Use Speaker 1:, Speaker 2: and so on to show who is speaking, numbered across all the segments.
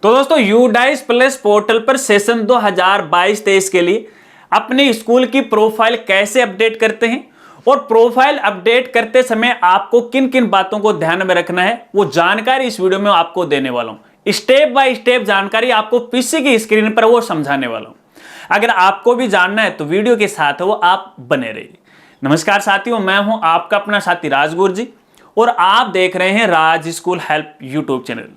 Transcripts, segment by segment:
Speaker 1: तो दोस्तों UDISE plus portal पर सेशन 2022-23 के लिए अपने स्कूल की प्रोफाइल कैसे अपडेट करते हैं और प्रोफाइल अपडेट करते समय आपको किन किन बातों को ध्यान में रखना है, वो जानकारी इस वीडियो में आपको देने वाला हूं। स्टेप बाय स्टेप जानकारी आपको पीसी की स्क्रीन पर वो समझाने वाला हूं। अगर आपको भी जानना है तो वीडियो के साथ वो आप बने रहिए। नमस्कार साथियों, मैं हूं आपका अपना साथी राजगुरु जी और आप देख रहे हैं राज स्कूल हेल्प यूट्यूब चैनल।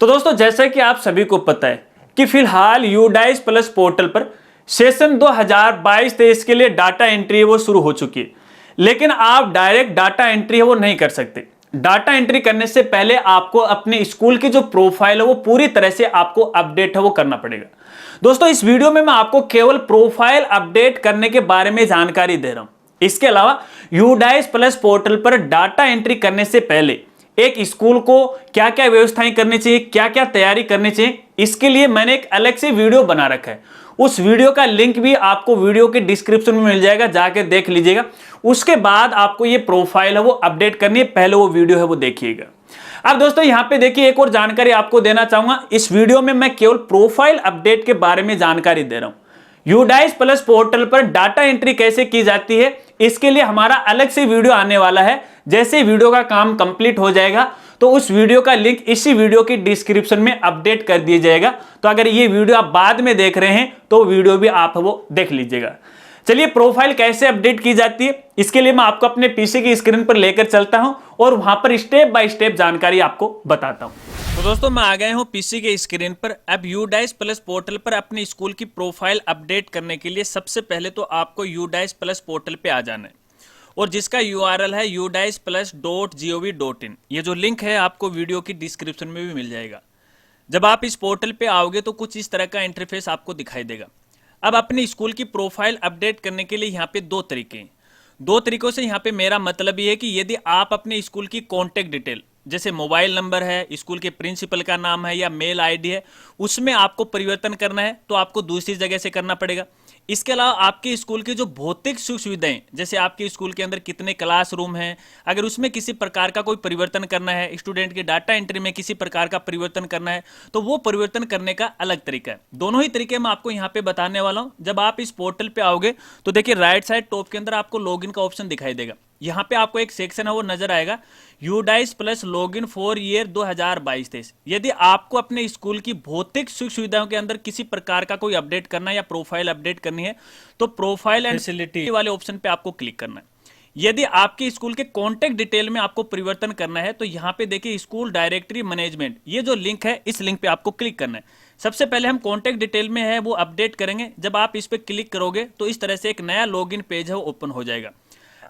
Speaker 1: तो दोस्तों, जैसा कि आप सभी को पता है कि फिलहाल यूडाइस प्लस पोर्टल पर सेशन 2022-23 के लिए डाटा एंट्री है वो शुरू हो चुकी है, लेकिन आप डायरेक्ट डाटा एंट्री है वो नहीं कर सकते। डाटा एंट्री करने से पहले आपको अपने स्कूल की जो प्रोफाइल है वो पूरी तरह से आपको अपडेट है वो करना पड़ेगा। दोस्तों, इस वीडियो में मैं आपको केवल प्रोफाइल अपडेट करने के बारे में जानकारी दे रहा हूं। इसके अलावा यूडाइस प्लस पोर्टल पर डाटा एंट्री करने से पहले एक स्कूल को क्या क्या व्यवस्थाएं करनी चाहिए, क्या क्या तैयारी करनी चाहिए, इसके लिए मैंने एक अलग से वीडियो बना रखा है। उस वीडियो का लिंक भी आपको वीडियो के डिस्क्रिप्शन में मिल जाएगा, जाके देख लीजिएगा। उसके बाद आपको ये प्रोफाइल है वो अपडेट करनी है, पहले वो वीडियो है वो देखिएगा। अब दोस्तों यहां पे देखिए, एक और जानकारी आपको देना चाहूंगा। इस वीडियो में मैं केवल प्रोफाइल अपडेट के बारे में जानकारी दे रहा हूं। यूडाइस प्लस पोर्टल पर डाटा एंट्री कैसे की जाती है, इसके लिए हमारा अलग से वीडियो आने वाला है। जैसे वीडियो का काम कंप्लीट हो जाएगा तो उस वीडियो का लिंक इसी वीडियो की डिस्क्रिप्शन में अपडेट कर दिया जाएगा। तो अगर ये वीडियो आप बाद में देख रहे हैं तो वीडियो भी आप वो देख लीजिएगा। चलिए, प्रोफाइल कैसे अपडेट की जाती है इसके लिए मैं आपको अपने पीसी की स्क्रीन पर लेकर चलता हूं और वहां पर स्टेप बाय स्टेप जानकारी आपको बताता हूं। तो दोस्तों, मैं आ गया हूं पीसी के स्क्रीन पर। अब यूडाइस प्लस पोर्टल पर अपने स्कूल की प्रोफाइल अपडेट करने के लिए सबसे पहले तो आपको यूडाइस प्लस पोर्टल पे आ जाना है और जिसका यूआरएल है udais+.gov.in। ये जो लिंक है आपको वीडियो की डिस्क्रिप्शन में भी मिल जाएगा। जब आप इस पोर्टल पे आओगे तो कुछ इस तरह का इंटरफेस आपको दिखाई देगा। अब अपने स्कूल की प्रोफाइल अपडेट करने के लिए यहाँ पे दो तरीके हैं। दो तरीकों से यहाँ पे मेरा मतलब ये है कि यदि आप अपने स्कूल की कॉन्टैक्ट डिटेल, जैसे मोबाइल नंबर है, स्कूल के प्रिंसिपल का नाम है या मेल आईडी है, उसमें आपको परिवर्तन करना है तो आपको दूसरी जगह से करना पड़ेगा। इसके अलावा आपके स्कूल की जो भौतिक सुख सुविधाएं, जैसे आपके स्कूल के अंदर कितने क्लासरूम हैं, अगर उसमें किसी प्रकार का कोई परिवर्तन करना है, स्टूडेंट की डाटा एंट्री में किसी प्रकार का परिवर्तन करना है, तो वो परिवर्तन करने का अलग तरीका है। दोनों ही तरीके मैं आपको यहाँ पे बताने वाला हूँ। जब आप इस पोर्टल पे आओगे तो देखिए, राइट साइड टॉप के अंदर आपको लॉगिन का ऑप्शन दिखाई देगा। यहाँ पे आपको एक सेक्शन है वो नजर आएगा, UDISE plus login for year 2022-23। यदि आपको अपने स्कूल की भौतिक सुख सुविधाओं के अंदर किसी प्रकार का कोई अपडेट करना है या प्रोफाइल अपडेट करनी है तो प्रोफाइल एंड फैसिलिटी वाले ऑप्शन पे आपको क्लिक करना है। यदि आपके स्कूल के कॉन्टैक्ट डिटेल में आपको परिवर्तन करना है तो यहाँ पे देखिए, स्कूल डायरेक्टरी मैनेजमेंट, ये जो लिंक है इस लिंक पे आपको क्लिक करना है। सबसे पहले हम कॉन्टैक्ट डिटेल में है वो अपडेट करेंगे। जब आप इस पे क्लिक करोगे तो इस तरह से एक नया लॉगिन पेज है वो ओपन हो जाएगा।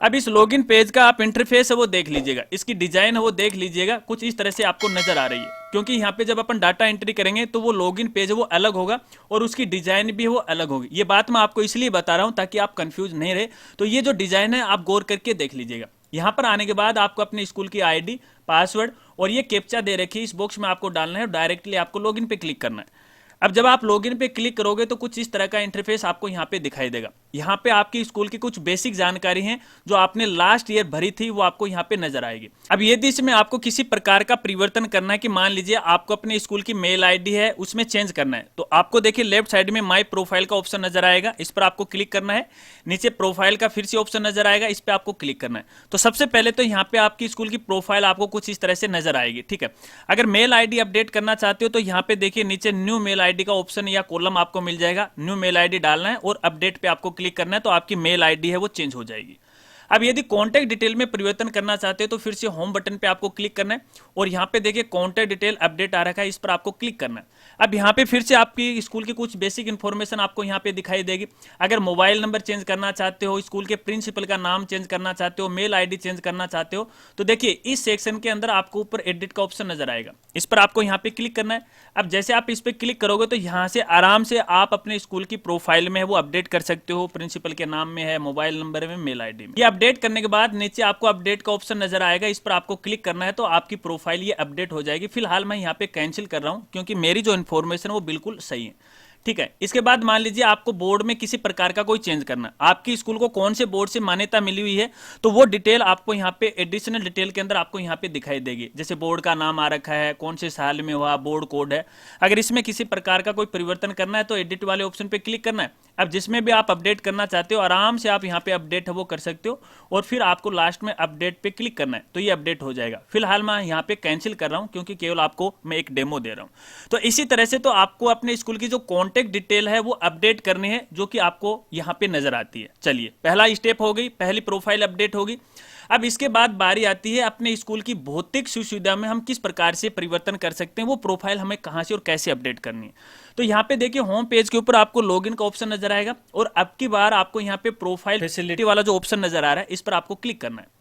Speaker 1: अब इस लॉगिन पेज का आप इंटरफेस है वो देख लीजिएगा, इसकी डिजाइन है वो देख लीजिएगा, कुछ इस तरह से आपको नजर आ रही है। क्योंकि यहाँ पे जब अपन डाटा एंट्री करेंगे तो वो लॉगिन पेज है वो अलग होगा और उसकी डिजाइन भी वो अलग होगी। ये बात मैं आपको इसलिए बता रहा हूँ ताकि आप कंफ्यूज नहीं रहे। तो ये जो डिजाइन है आप गौर करके देख लीजिएगा। यहाँ पर आने के बाद आपको अपने स्कूल की आईडी, पासवर्ड और ये कैप्चा दे रखी है, इस बॉक्स में आपको डालना है और डायरेक्टली आपको लॉगिन पे क्लिक करना है। अब जब आप लॉगिन पे क्लिक करोगे तो कुछ इस तरह का इंटरफेस आपको यहाँ पे दिखाई देगा। यहाँ पे आपकी स्कूल की कुछ बेसिक जानकारी है जो आपने लास्ट ईयर भरी थी वो आपको यहाँ पे नजर आएगी। अब यदि इसमें आपको किसी प्रकार का परिवर्तन करना है कि मान लीजिए आपको अपने स्कूल की मेल आईडी है उसमें चेंज करना है, तो आपको देखिए लेफ्ट साइड में माई प्रोफाइल का ऑप्शन नजर आएगा, इस पर आपको क्लिक करना है। नीचे प्रोफाइल का फिर से ऑप्शन नजर आएगा, इस पर आपको क्लिक करना है। तो सबसे पहले तो यहाँ पे आपकी स्कूल की प्रोफाइल आपको कुछ इस तरह से नजर आएगी, ठीक है। अगर मेल आईडी अपडेट करना चाहते हो तो यहाँ पे देखिए नीचे न्यू मेल आईडी का ऑप्शन या कॉलम आपको मिल जाएगा। न्यू मेल आईडी डालना है और अपडेट पे आपको क्लिक करना है तो आपकी मेल आईडी है वो चेंज हो जाएगी। अब यदि कॉन्टैक्ट डिटेल में परिवर्तन करना चाहते हो तो फिर से होम बटन पे आपको क्लिक करना है और यहाँ पे देखिए कॉन्टैक्ट डिटेल अपडेट आ रखा है, इस पर आपको क्लिक करना है। अब यहाँ पे फिर से आपकी स्कूल की कुछ बेसिक इंफॉर्मेशन आपको यहाँ पे दिखाई देगी। अगर मोबाइल नंबर चेंज करना चाहते हो, स्कूल के प्रिंसिपल का नाम चेंज करना चाहते हो, मेल आईडी चेंज करना चाहते हो, तो देखिए इस सेक्शन के अंदर आपको ऊपर एडिट का ऑप्शन नजर आएगा, इस पर आपको यहाँ पे क्लिक करना है। अब जैसे आप इस पर क्लिक करोगे तो यहाँ से आराम से आप अपने स्कूल की प्रोफाइल में है वो अपडेट कर सकते हो। प्रिंसिपल के नाम में है, मोबाइल नंबर में, मेल आईडी में। ये अपडेट करने के बाद नीचे आपको अपडेट का ऑप्शन नजर आएगा, इस पर आपको क्लिक करना है तो आपकी प्रोफाइल ये अपडेट हो जाएगी। फिलहाल मैं यहाँ पे कैंसिल कर रहा हूँ क्योंकि मेरी जो इन्फॉर्मेशन वो बिल्कुल सही है। ठीक है। इसके बाद मान लीजिए आपको बोर्ड में किसी प्रकार का कोई चेंज करना, आपकी स्कूल को कौन से बोर्ड से मान्यता मिली हुई है, तो वो डिटेल आपको यहाँ पे एडिशनल डिटेल के अंदर आपको यहाँ पे दिखाई देगी। जैसे बोर्ड का नाम आ रखा है, कौन से साल में हुआ, बोर्ड कोड है। अगर इसमें किसी प्रकार का कोई परिवर्तन करना है तो एडिट वाले ऑप्शन पे क्लिक करना है। अब जिसमें भी आप अपडेट करना चाहते हो आराम से आप यहाँ पे अपडेट है वो कर सकते हो, और फिर आपको लास्ट में अपडेट पे क्लिक करना है तो ये अपडेट हो जाएगा। फिलहाल मैं यहाँ पे कैंसिल कर रहा हूँ क्योंकि केवल आपको मैं एक डेमो दे रहा हूँ। तो इसी तरह से तो आपको अपने स्कूल की जो कॉन्टेक्ट डिटेल है वो अपडेट करनी है, जो कि आपको यहाँ पे नजर आती है। चलिए, पहला स्टेप हो गई, पहली प्रोफाइल अपडेट होगी। अब इसके बाद बारी आती है अपने स्कूल की भौतिक सुविधा में हम किस प्रकार से परिवर्तन कर सकते हैं, वो प्रोफाइल हमें कहां से और कैसे अपडेट करनी है। तो यहाँ पे देखिए होम पेज के ऊपर आपको लॉगिन का ऑप्शन नजर आएगा, और अब की बार आपको यहाँ पे प्रोफाइल फैसिलिटी वाला जो ऑप्शन नजर आ रहा है इस पर आपको क्लिक करना है।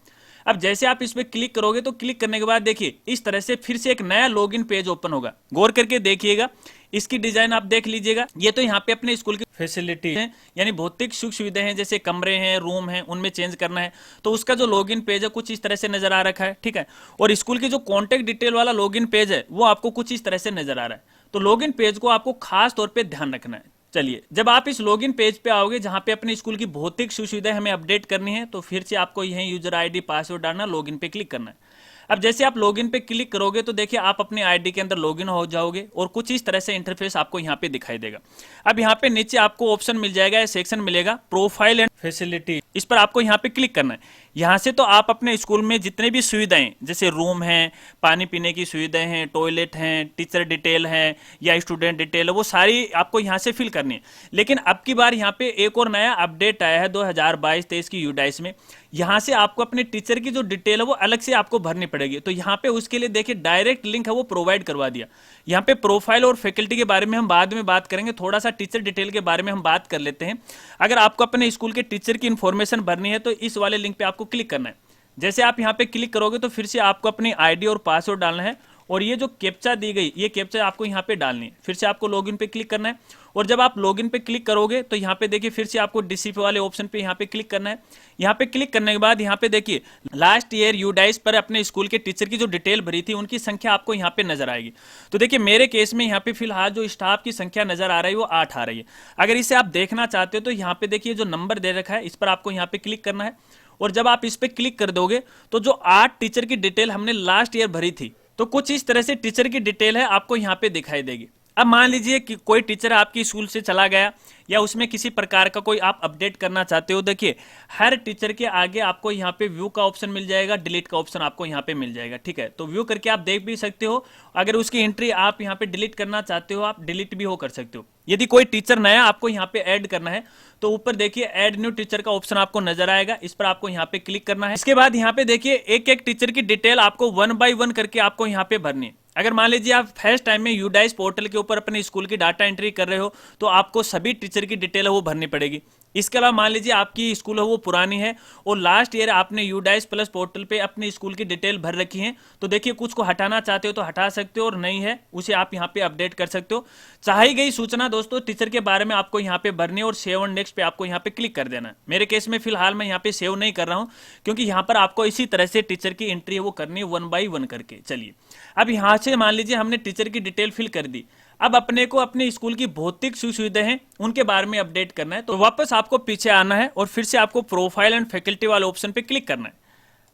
Speaker 1: अब जैसे आप इस पे क्लिक करोगे तो क्लिक करने के बाद देखिए इस तरह से फिर से एक नया लॉगिन पेज ओपन होगा। गौर करके देखिएगा, इसकी डिजाइन आप देख लीजिएगा। ये तो यहाँ पे अपने स्कूल की फैसिलिटी है, यानी भौतिक सुख सुविधाएं हैं, जैसे कमरे हैं, रूम हैं, उनमें चेंज करना है तो उसका जो लॉगिन पेज है कुछ इस तरह से नजर आ रखा है। ठीक है, और स्कूल की जो कॉन्टेक्ट डिटेल वाला लॉगिन पेज है वो आपको कुछ इस तरह से नजर आ रहा है। तो लॉगिन पेज को आपको खास तौर पर ध्यान रखना है। चलिए, जब आप इस लॉगिन पेज पे आओगे जहां पे अपने स्कूल की भौतिक सुविधाएं हमें अपडेट करनी है, तो फिर से आपको यही यूजर आईडी पासवर्ड डालना, लॉगिन पे क्लिक करना है। अब जैसे आप लॉगिन पे क्लिक करोगे तो देखिए आप अपने आईडी के अंदर लॉगिन हो जाओगे, और कुछ इस तरह से इंटरफेस आपको यहाँ पे दिखाई देगा। अब यहाँ पे नीचे आपको ऑप्शन मिल जाएगा, सेक्शन मिलेगा प्रोफाइल एंड फैसिलिटी, इस पर आपको यहाँ पे क्लिक करना है। यहाँ से तो आप अपने स्कूल में जितने भी सुविधाएं, जैसे रूम हैं, पानी पीने की सुविधाएं हैं, टॉयलेट हैं, टीचर डिटेल है या स्टूडेंट डिटेल है, वो सारी आपको यहाँ से फिल करनी है। लेकिन अब की बार यहाँ पे एक और नया अपडेट आया है 2022-23 की यूडाइस में। यहाँ से आपको अपने टीचर की जो डिटेल है वो अलग से आपको भरनी पड़ेगी। तो यहाँ पे उसके लिए देखिए डायरेक्ट लिंक है वो प्रोवाइड करवा दिया। यहाँ पे प्रोफाइल और फैकल्टी के बारे में हम बाद में बात करेंगे, थोड़ा सा टीचर डिटेल के बारे में हम बात कर लेते हैं। अगर आपको अपने स्कूल के टीचर की इंफॉर्मेशन भरनी है तो इस वाले लिंक पे आपको क्लिक करना है। जैसे आप यहाँ पे क्लिक करोगे तो फिर से आपको अपनी आईडी और पासवर्ड डालना है, और ये जो कैप्चा दी गई ये कैप्चा आपको यहाँ पे डालनी है। फिर से आपको लॉगिन पे क्लिक करना है, और जब आप लॉगिन पे क्लिक करोगे तो यहाँ पे देखिए फिर से आपको डीसीपी वाले ऑप्शन पे यहाँ पे क्लिक करना है। यहाँ पे क्लिक करने के बाद यहाँ पे देखिए लास्ट ईयर यूडाइस पर अपने स्कूल के टीचर की जो डिटेल भरी थी उनकी संख्या आपको यहाँ पे नजर आएगी। तो देखिए मेरे केस में यहाँ पे फिलहाल जो स्टाफ की संख्या नजर आ रही है वो 8 आ रही है। अगर इसे आप देखना चाहते हो तो यहाँ पे देखिए जो नंबर दे रखा है इस पर आपको यहाँ पे क्लिक करना है, और जब आप इस पर क्लिक कर दोगे तो जो 8 टीचर की डिटेल हमने लास्ट ईयर भरी थी तो कुछ इस तरह से टीचर की डिटेल है आपको यहाँ पे दिखाई देगी। अब मान लीजिए कि कोई टीचर आपकी स्कूल से चला गया या उसमें किसी प्रकार का कोई आप अपडेट करना चाहते हो, देखिए हर टीचर के आगे आपको यहाँ पे व्यू का ऑप्शन मिल जाएगा, डिलीट का ऑप्शन आपको यहाँ पे मिल जाएगा। ठीक है, तो व्यू करके आप देख भी सकते हो। अगर उसकी एंट्री आप यहाँ पे डिलीट करना चाहते हो आप डिलीट भी हो कर सकते हो। यदि कोई टीचर नया आपको यहाँ पे ऐड करना है तो ऊपर देखिए ऐड न्यू टीचर का ऑप्शन आपको नजर आएगा, इस पर आपको यहाँ पे क्लिक करना है। इसके बाद यहाँ पे देखिए एक एक टीचर की डिटेल आपको 1 बाय 1 करके आपको यहाँ पे भरनी है। अगर मान लीजिए आप फर्स्ट टाइम में यूडाइस पोर्टल के ऊपर अपने स्कूल की डाटा एंट्री कर रहे हो तो आपको सभी टीचर की डिटेल है वो भरनी पड़ेगी। इसके अलावा मान लीजिए आपकी स्कूल है वो पुरानी है और लास्ट ईयर आपने यूडाइस प्लस पोर्टल पे अपनी स्कूल की डिटेल भर रखी है, तो देखिए कुछ को हटाना चाहते हो तो हटा सकते हो, और नहीं है उसे आप यहाँ पे अपडेट कर सकते हो। चाही गई सूचना दोस्तों टीचर के बारे में आपको यहाँ पे भरनी है और सेव और नेक्स्ट पे आपको यहाँ पे क्लिक कर देना है। मेरे केस में फिलहाल मैं यहाँ पे सेव नहीं कर रहा हूँ क्योंकि यहाँ पर आपको इसी तरह से टीचर की एंट्री है वो करनी है 1 बाय 1 करके। चलिए, अब यहाँ से मान लीजिए हमने टीचर की डिटेल फिल कर दी। अब अपने को अपने स्कूल की भौतिक सुविधाएं हैं उनके बारे में अपडेट करना है, तो वापस आपको पीछे आना है और फिर से आपको प्रोफाइल एंड फैकल्टी वाले ऑप्शन पे क्लिक करना है।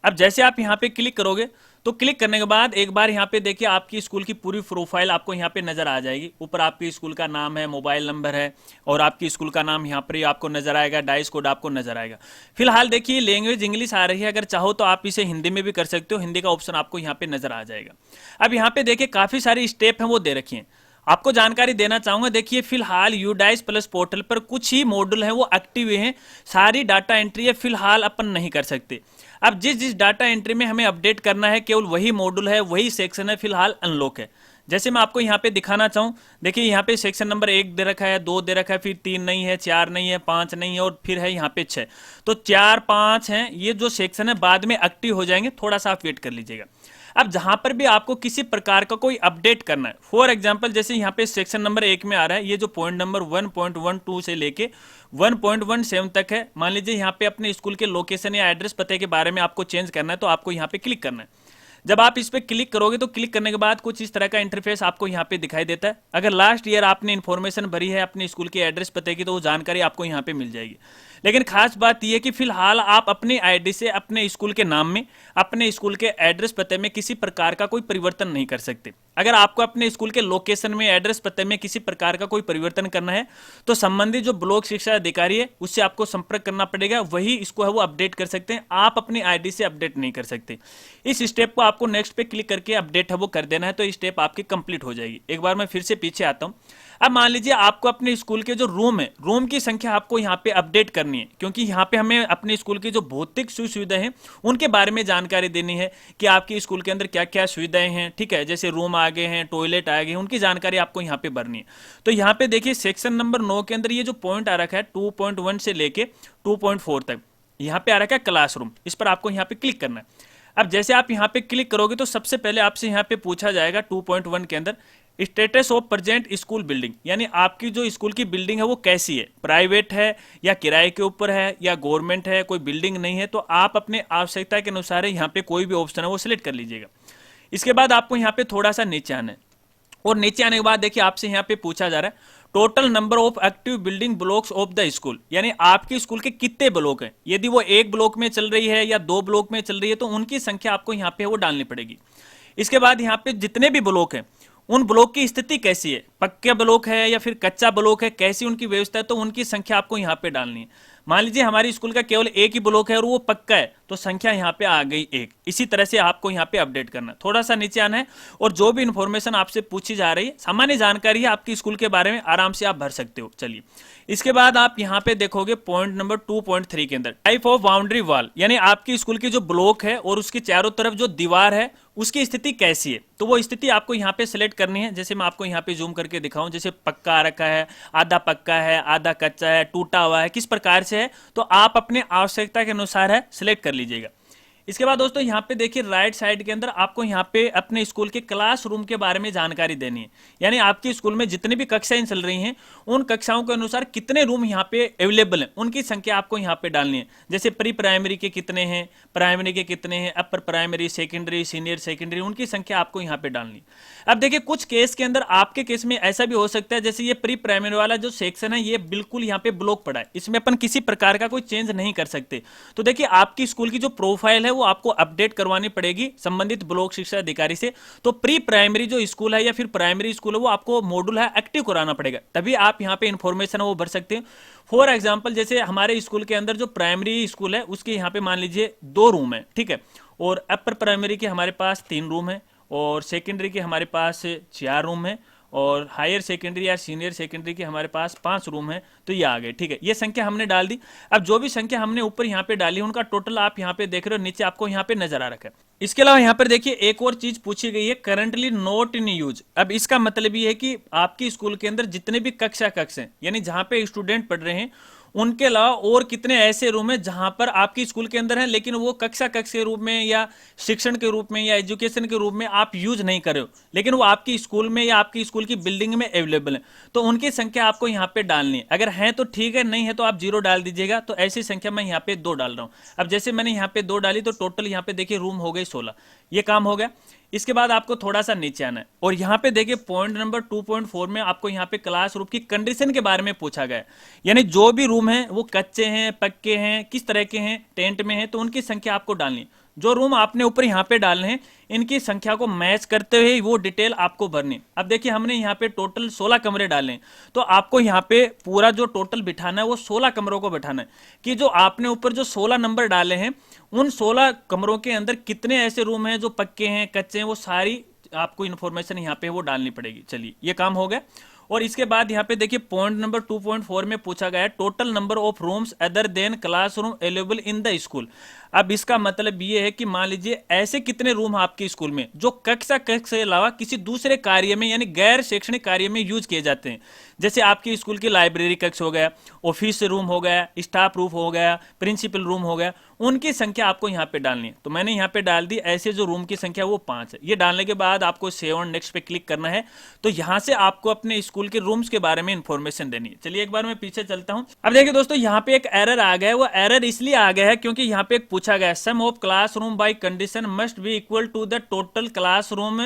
Speaker 1: अब जैसे आप यहाँ पे क्लिक करोगे तो क्लिक करने के बाद एक बार यहाँ पे देखिए आपकी स्कूल की पूरी प्रोफाइल आपको यहाँ पे नजर आ जाएगी। ऊपर आपकी स्कूल का नाम है, मोबाइल नंबर है, और आपकी स्कूल का नाम यहाँ पर ही आपको नजर आएगा, डाइस कोड आपको नजर आएगा। फिलहाल देखिए लैंग्वेज इंग्लिश आ रही है, अगर चाहो तो आप इसे हिंदी में भी कर सकते हो, हिंदी का ऑप्शन आपको यहाँ पे नजर आ जाएगा। अब यहाँ पे देखिए काफी सारी स्टेप है वो दे रखी है। आपको जानकारी देना चाहूंगा, देखिए फिलहाल यूडाइस प्लस पोर्टल पर कुछ ही मॉड्यूल हैं वो एक्टिव हुए हैं, सारी डाटा एंट्री है फिलहाल अपन नहीं कर सकते। अब जिस जिस डाटा एंट्री में हमें अपडेट करना है केवल वही मॉड्यूल है, वही सेक्शन है फिलहाल अनलॉक है। जैसे मैं आपको यहाँ पे दिखाना चाहूँ, देखिए यहाँ पे सेक्शन नंबर 1 दे रखा है, 2 दे रखा है, फिर 3 नहीं है, 4 नहीं है, 5 नहीं है, और फिर है यहाँ पे 6। तो 4, 5 हैं, ये जो सेक्शन है बाद में एक्टिव हो जाएंगे, थोड़ा सा आप वेट कर लीजिएगा। अब जहां पर भी आपको किसी प्रकार का कोई अपडेट करना है, फॉर एग्जांपल जैसे यहाँ पे सेक्शन नंबर 1 में आ रहा है, ये जो पॉइंट नंबर 1.12 से लेके 1.17 तक है। मान लीजिए यहाँ पे अपने स्कूल के लोकेशन या एड्रेस पते के बारे में आपको चेंज करना है तो आपको यहाँ पे क्लिक करना है। जब आप इस पे क्लिक करोगे तो क्लिक करने के बाद कुछ इस तरह का इंटरफेस आपको यहाँ पे दिखाई देता है। अगर लास्ट ईयर आपने इन्फॉर्मेशन भरी है अपने स्कूल के एड्रेस पते की तो वो जानकारी आपको यहाँ पे मिल जाएगी। लेकिन खास बात यह कि फिलहाल आप अपनी आईडी से अपने स्कूल के नाम में, अपने स्कूल के एड्रेस पते में किसी प्रकार का कोई परिवर्तन नहीं कर सकते। अगर आपको अपने स्कूल के लोकेशन में, एड्रेस पते में किसी प्रकार का कोई परिवर्तन करना है तो संबंधित जो ब्लॉक शिक्षा अधिकारी है उससे आपको संपर्क करना पड़ेगा, वही इसको है वो अपडेट कर सकते हैं। आप अपनी आईडी से अपडेट नहीं कर सकते। इस स्टेप को आपको नेक्स्ट पे क्लिक करके अपडेट है वो कर देना है, तो स्टेप आपकी कंप्लीट हो जाएगी। एक बार मैं फिर से पीछे आता हूं। अब मान लीजिए आपको अपने स्कूल के जो रूम है, रूम की संख्या आपको यहाँ पे अपडेट करनी है, क्योंकि यहाँ पे हमें अपने स्कूल की जो भौतिक सुविधाएं हैं उनके बारे में जानकारी देनी है कि आपके स्कूल के अंदर क्या क्या सुविधाएं हैं। ठीक है, जैसे रूम आ गए हैं, टॉयलेट आ गए हैं, उनकी जानकारी आपको यहाँ पे भरनी है। तो यहाँ पे देखिए सेक्शन नंबर 9 के अंदर ये जो पॉइंट आ रखा है 2.1 से लेके 2.4 तक, यहाँ पे आ रखा है क्लासरूम। इस पर आपको यहाँ पे क्लिक करना है। अब जैसे आप यहाँ पे क्लिक करोगे तो सबसे पहले आपसे यहाँ पे पूछा जाएगा 2.1 के अंदर status of present school building, यानी आपकी जो स्कूल की बिल्डिंग है वो कैसी है, प्राइवेट है या किराए के ऊपर है या गवर्नमेंट है, कोई बिल्डिंग नहीं है। तो आप अपने आवश्यकता के अनुसार यहाँ पे कोई भी ऑप्शन है वो सिलेक्ट कर लीजिएगा। इसके बाद आपको यहाँ पे थोड़ा सा नीचे आना है, और नीचे आने के बाद देखिए आपसे यहाँ पे पूछा जा रहा है total number of active building blocks of the school, यानी आपके स्कूल के कितने ब्लॉक हैं। यदि वो एक ब्लॉक में चल रही है या 2 ब्लॉक में चल रही है तो उनकी संख्या आपको यहाँ पे वो डालनी पड़ेगी। इसके बाद यहाँ पे जितने भी ब्लॉक हैं उन ब्लॉक की स्थिति कैसी है, पक्का ब्लॉक है या फिर कच्चा ब्लॉक है, कैसी उनकी व्यवस्था है, तो उनकी संख्या आपको यहाँ पे डालनी है। मान लीजिए हमारी स्कूल का केवल एक ही ब्लॉक है और वो पक्का है तो संख्या यहाँ पे आ गई 1। इसी तरह से आपको यहाँ पे अपडेट करना है। थोड़ा सा नीचे आना है और जो भी इंफॉर्मेशन आपसे पूछी जा रही है, सामान्य जानकारी है आपकी स्कूल के बारे में, आराम से आप भर सकते हो। चलिए इसके बाद आप यहाँ पे देखोगे पॉइंट नंबर 2.3 के अंदर टाइप ऑफ बाउंड्री वॉल, यानी आपकी स्कूल की जो ब्लॉक है और उसके चारों तरफ जो दीवार है उसकी स्थिति कैसी है। तो वो स्थिति आपको यहाँ पे सिलेक्ट करनी है। जैसे मैं आपको यहाँ पे जूम करके दिखाऊं, जैसे पक्का आ रखा है, आधा पक्का है, आधा कच्चा है, टूटा हुआ है, किस प्रकार से है, तो आप अपने आवश्यकता के अनुसार है सिलेक्ट कर लीजिएगा। इसके बाद दोस्तों यहाँ पे देखिए राइट साइड के अंदर आपको यहाँ पे अपने स्कूल के क्लासरूम के बारे में जानकारी देनी है, यानी आपके स्कूल में जितनी भी कक्षाएं चल रही हैं उन कक्षाओं के अनुसार कितने रूम यहाँ पे अवेलेबल हैं उनकी संख्या आपको यहाँ पे डालनी है। जैसे प्री प्राइमरी के कितने हैं, प्राइमरी के कितने हैं, upper primary, secondary, senior secondary, उनकी संख्या आपको यहाँ पे डालनी है। अब देखिए कुछ केस के अंदर आपके केस में ऐसा भी हो सकता है, जैसे ये प्री प्राइमरी वाला जो सेक्शन है ये बिल्कुल यहाँ पे ब्लॉक पड़ा है, इसमें अपन किसी प्रकार का कोई चेंज नहीं कर सकते। तो देखिए आपकी स्कूल की जो प्रोफाइल है वो आपको अपडेट करवानी पड़ेगी संबंधित ब्लॉक शिक्षा अधिकारी से। तो प्री प्राइमरी जो स्कूल है या फिर प्राइमरी स्कूल है वो आपको मॉड्यूल है एक्टिव कराना पड़ेगा, तभी आप यहाँ पे इंफॉर्मेशन वो भर सकते हैं। फॉर एग्जाम्पल जैसे हमारे स्कूल के अंदर जो प्राइमरी स्कूल है उसके यहाँ पे मान लीजिए 2 रूम है, ठीक है, और अपर प्राइमरी के हमारे पास 3 रूम है, और सेकेंडरी के हमारे पास 4 रूम है, और हायर सेकेंडरी या सीनियर सेकेंडरी के हमारे पास 5 रूम है। तो ये आ गए, ठीक है, ये संख्या हमने डाल दी। अब जो भी संख्या हमने ऊपर यहाँ पे डाली उनका टोटल आप यहाँ पे देख रहे हो, नीचे आपको यहाँ पे नजर आ रखा है। इसके अलावा यहाँ पर देखिए एक और चीज पूछी गई है, करंटली नॉट इन यूज। अब इसका मतलब ये है कि आपकी स्कूल के अंदर जितने भी कक्षा कक्ष हैं, यानी जहाँ पे स्टूडेंट पढ़ रहे हैं, उनके अलावा और कितने ऐसे रूम हैं जहां पर आपकी स्कूल के अंदर है लेकिन वो कक्षा कक्ष के रूप में या शिक्षण के रूप में या एजुकेशन के रूप में आप यूज नहीं कर रहे हो, लेकिन वो आपकी स्कूल में या आपकी स्कूल की बिल्डिंग में अवेलेबल है, तो उनकी संख्या आपको यहाँ पे डालनी है। अगर है तो ठीक है, नहीं है तो आप 0 डाल दीजिएगा। तो ऐसी संख्या मैं यहाँ पे 2 डाल रहा हूँ। अब जैसे मैंने यहाँ पे 2 डाली तो टोटल यहाँ पे देखिए रूम हो गए 16। ये काम हो गया। इसके बाद आपको थोड़ा सा नीचे आना है और यहाँ पे देखिए पॉइंट नंबर 2.4 में आपको यहाँ पे क्लासरूम की कंडीशन के बारे में पूछा गया है, यानी जो भी रूम है वो कच्चे हैं, पक्के हैं, किस तरह के हैं, टेंट में हैं, तो उनकी संख्या आपको डालनी है। जो रूम आपने ऊपर यहाँ पे डालने हैं इनकी संख्या को मैच करते हुए वो डिटेल आपको भरनी। अब देखिए हमने यहाँ पे टोटल 16 कमरे डाले हैं, तो आपको यहाँ पे पूरा जो टोटल बिठाना है वो 16 कमरों को बिठाना है कि जो आपने ऊपर जो 16 नंबर डाले हैं उन 16 कमरों के अंदर कितने ऐसे रूम हैं जो पक्के हैं, कच्चे हैं, वो सारी आपको इन्फॉर्मेशन यहाँ पे वो डालनी पड़ेगी। चलिए ये काम हो गया। और इसके बाद यहाँ पे देखिए पॉइंट नंबर 2.4 में पूछा गया है total number of rooms other than classroom available in the school. अब इसका मतलब ये है कि मान लीजिए ऐसे कितने रूम आपके स्कूल में जो कक्षा कक्ष के अलावा किसी दूसरे कार्य में यानी गैर शैक्षणिक कार्य में यूज किए जाते हैं। जैसे आपकी स्कूल की लाइब्रेरी कक्ष हो गया, ऑफिस रूम हो गया, स्टाफ रूम हो गया, प्रिंसिपल रूम हो गया, उनकी संख्या आपको यहाँ पे डालनी है। तो मैंने यहाँ पे डाल दी। ऐसे जो रूम की संख्या वो 5 है। ये डालने के बाद आपको सेव और नेक्स्ट पे क्लिक करना है। तो यहाँ से आपको अपने स्कूल के रूम्स के बारे में इंफॉर्मेशन देनी है। चलिए एक बार मैं पीछे चलता हूँ। अब देखिए दोस्तों यहाँ पे एक एरर आ गया है। वो एरर इसलिए आ गया है क्योंकि यहाँ पे एक पूछा गया sum of classroom by condition must be equal to the total classroom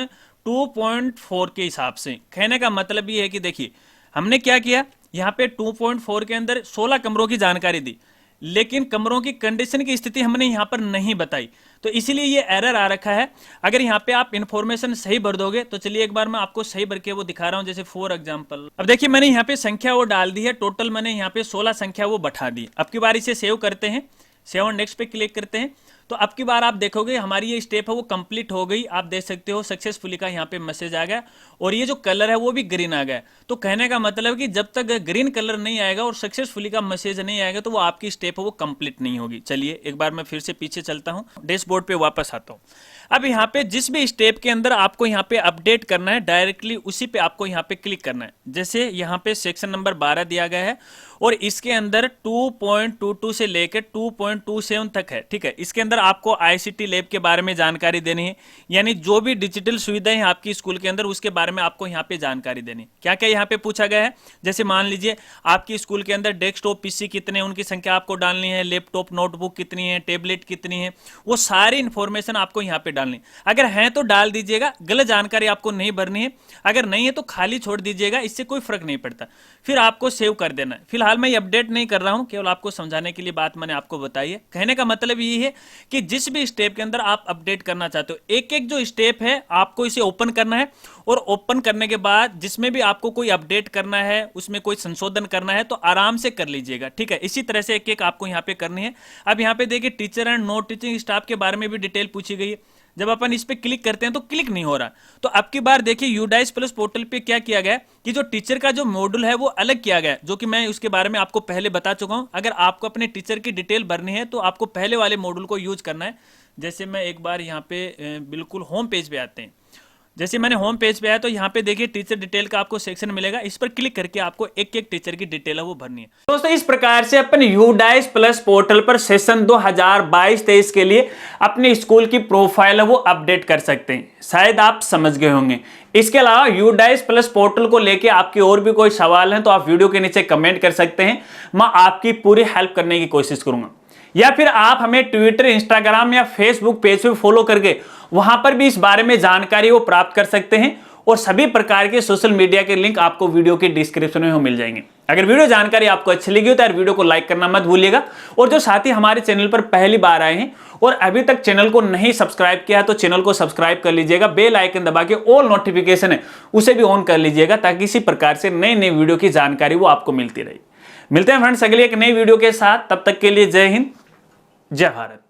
Speaker 1: 2.4 के हिसाब से। कहने का मतलब ये है कि देखिए हमने क्या किया, यहाँ पे 2.4 के अंदर 16 कमरों की जानकारी दी, लेकिन कमरों की कंडीशन की स्थिति हमने यहाँ पर नहीं बताई, तो इसीलिए ये एरर आ रखा है। अगर यहाँ पे आप इन्फॉर्मेशन सही भर दोगे तो चलिए एक बार मैं आपको सही भर के वो दिखा रहा हूँ, जैसे फॉर एग्जांपल। अब देखिए मैंने यहाँ पे संख्या वो डाल दी है, टोटल मैंने यहाँ पे 16 संख्या वो बैठा दी। अब की बार इसे सेव करते हैं, सेव और नेक्स्ट पे क्लिक करते हैं, तो अब की बार आप देखोगे हमारी ये स्टेप है वो कंप्लीट हो गई। आप देख सकते हो सक्सेसफुली का यहाँ पे मैसेज आ गया और ये जो कलर है वो भी ग्रीन आ गया। तो कहने का मतलब कि जब तक ग्रीन कलर नहीं आएगा और सक्सेसफुली का मैसेज नहीं आएगा तो वो आपकी स्टेप है वो कंप्लीट नहीं होगी। चलिए एक बार मैं फिर से पीछे चलता हूँ, डैशबोर्ड पे वापस आता हूँ। अब यहाँ पे जिस भी स्टेप के अंदर आपको यहाँ पे अपडेट करना है डायरेक्टली उसी पे आपको यहाँ पे क्लिक करना है। जैसे यहाँ पे सेक्शन नंबर 12 दिया गया है और इसके अंदर 2.22 से लेकर 2.27 तक है, ठीक है। इसके अंदर आपको ICT लैब के बारे में जानकारी देनी है, यानी जो भी डिजिटल सुविधाएं हैं आपकी स्कूल के अंदर उसके बारे में आपको यहाँ पे जानकारी देनी है। क्या क्या यहाँ पे पूछा गया है, जैसे मान लीजिए आपकी स्कूल के अंदर डेस्कटॉप PC कितने हैं उनकी संख्या आपको डालनी है, लैपटॉप नोटबुक कितनी है, टेबलेट कितनी है, वो सारी इंफॉर्मेशन आपको यहाँ पे डालनी। अगर है तो डाल दीजिएगा, गलत जानकारी आपको नहीं भरनी है, अगर नहीं है तो खाली छोड़ दीजिएगा, इससे कोई फर्क नहीं पड़ता। फिर आपको सेव कर देना है। फिलहाल मैं ये अपडेट नहीं कर रहा हूं, केवल आपको समझाने के लिए बात मैंने आपको बताई है। कहने का मतलब ये है कि जिस भी स्टेप के अंदर आप अपडेट करना चाहते हो, एक एक जो स्टेप है आपको इसे ओपन करना है और ओपन करने के बाद जिसमें भी आपको कोई अपडेट करना है उसमें कोई संशोधन करना है तो आराम से कर लीजिएगा, ठीक है। इसी तरह से एक एक आपको यहाँ पे करनी है। अब यहाँ पे देखिए teacher and non teaching staff के बारे में भी डिटेल पूछी गई है। जब अपन इस पे क्लिक करते हैं तो क्लिक नहीं हो रहा, तो अब की बार देखिए यूडाइस प्लस पोर्टल पे क्या किया गया कि जो टीचर का जो मॉड्यूल है वो अलग किया गया, जो कि मैं उसके बारे में आपको पहले बता चुका हूं। अगर आपको अपने टीचर की डिटेल भरनी है तो आपको पहले वाले मॉड्यूल को यूज करना है। जैसे मैं एक बार यहाँ पे बिल्कुल होम पेज पे आते हैं, जैसे मैंने होम पेज पे आया तो यहाँ पे देखिए टीचर डिटेल का आपको सेक्शन मिलेगा, इस पर क्लिक करके आपको एक एक टीचर की डिटेल है वो भरनी है। दोस्तों इस प्रकार से अपन यूडाइस प्लस पोर्टल पर सेशन 2022-23 के लिए अपने स्कूल की प्रोफाइल है वो अपडेट कर सकते हैं। शायद आप समझ गए होंगे। इसके अलावा यूडाइस प्लस पोर्टल को लेके आपके और भी कोई सवाल हैं तो आप वीडियो के नीचे कमेंट कर सकते हैं, मैं आपकी पूरी हेल्प करने की कोशिश करूंगा। या फिर आप हमें ट्विटर, इंस्टाग्राम या फेसबुक पेज पे फॉलो करके वहां पर भी इस बारे में जानकारी वो प्राप्त कर सकते हैं और सभी प्रकार के सोशल मीडिया के लिंक आपको वीडियो के डिस्क्रिप्शन में मिल जाएंगे। अगर वीडियो जानकारी आपको अच्छी लगी हो तो यार वीडियो को लाइक करना मत भूलिएगा और जो साथी हमारे चैनल पर पहली बार आए हैं और अभी तक चैनल को नहीं सब्सक्राइब किया है तो चैनल को सब्सक्राइब कर लीजिएगा, बेल आइकन दबा के ऑल नोटिफिकेशन है उसे भी ऑन कर लीजिएगा ताकि इसी प्रकार से नई नई वीडियो की जानकारी वो आपको मिलती रहे। मिलते हैं फ्रेंड्स अगली एक नई वीडियो के साथ, तब तक के लिए जय हिंद, जय भारत।